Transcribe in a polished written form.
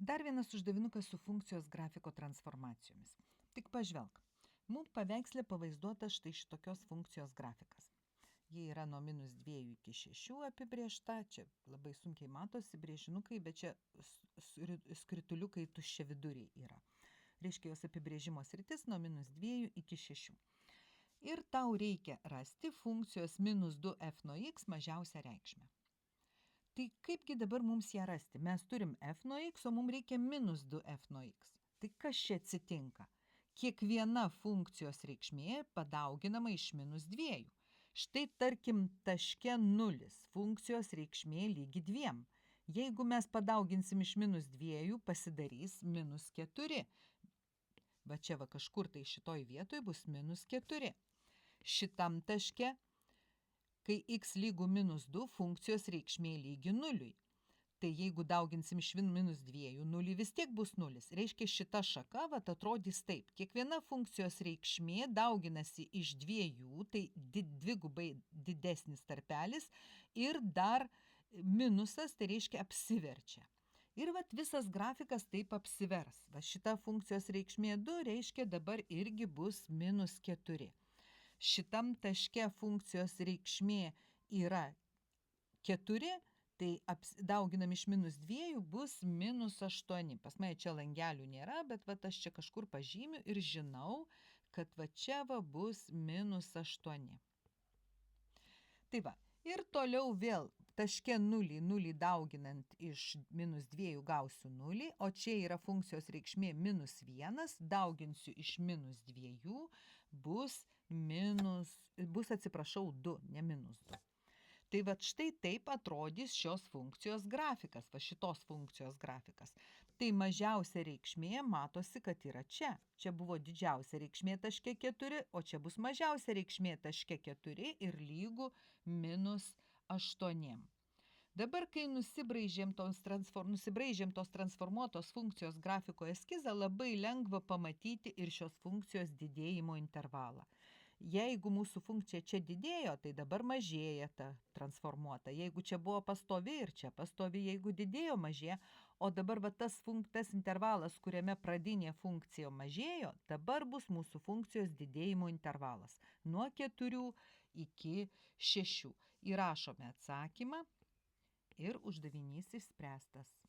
Dar vienas uždavinukas su funkcijos grafiko transformacijomis. Tik pažvelk. Mums paveikslė pavaizduota štai šitokios funkcijos grafikas. Jie yra nuo -2 iki 6 apibrėžta, čia labai sunkiai matosi brėžinukai, bet čia skrituliukai tuščiaviduriai yra. Reiškia jos apibrėžimo sritis nuo -2 iki 6. Ir tau reikia rasti funkcijos -2f nuo x mažiausią reikšmę. Tai kaipgi dabar mums ją rasti? Mes turim f nuo x, o mums reikia -2f nuo x. Tai kas čia atsitinka? Kiekviena funkcijos reikšmė padauginama iš -2. Štai tarkim taške 0 funkcijos reikšmė lygi 2. Jeigu mes padauginsim iš -2, pasidarys -4. Va čia va kažkur tai šitoj vietoj bus -4. Šitam taške, kai x lygų -2, funkcijos reikšmė lygi 0. Tai jeigu dauginsim iš -2, 0 vis tiek bus 0. Reiškia, šita šaka atrodys taip. Kiekviena funkcijos reikšmė dauginasi iš 2, tai dvigubai didesnis tarpelis ir dar minusas, tai reiškia apsiverčia. Ir visas grafikas taip apsivers. Šita funkcijos reikšmė 2 reiškia dabar irgi bus -4. Šitam taške funkcijos reikšmė yra 4, tai dauginam iš -2 bus -8. Pas mane čia langelių nėra, bet aš čia kažkur pažymiu ir žinau, kad čia bus -8. Tai va, ir toliau vėl taške 0 dauginant iš -2 gausiu 0, o čia yra funkcijos reikšmė -1, dauginsiu iš -2, bus 2, ne -2. Tai štai taip atrodys šios funkcijos grafikas, šitos funkcijos grafikas. Tai mažiausia reikšmė matosi, kad yra čia. Čia buvo didžiausia reikšmė taške 4, o čia bus mažiausia reikšmė taške 4 ir lygų -8. Dabar, kai nusibraižėm tos transformuotos funkcijos grafiko eskizą, labai lengva pamatyti ir šios funkcijos didėjimo intervalą. Jeigu mūsų funkcija čia didėjo, tai dabar mažėja ta transformuota. Jeigu čia buvo pastovi ir čia pastovi, jeigu didėjo, mažėja, o dabar tas intervalas, kuriame pradinė funkcija mažėjo, dabar bus mūsų funkcijos didėjimo intervalas nuo 4 iki 6. Įrašome atsakymą ir uždavinys išspręstas.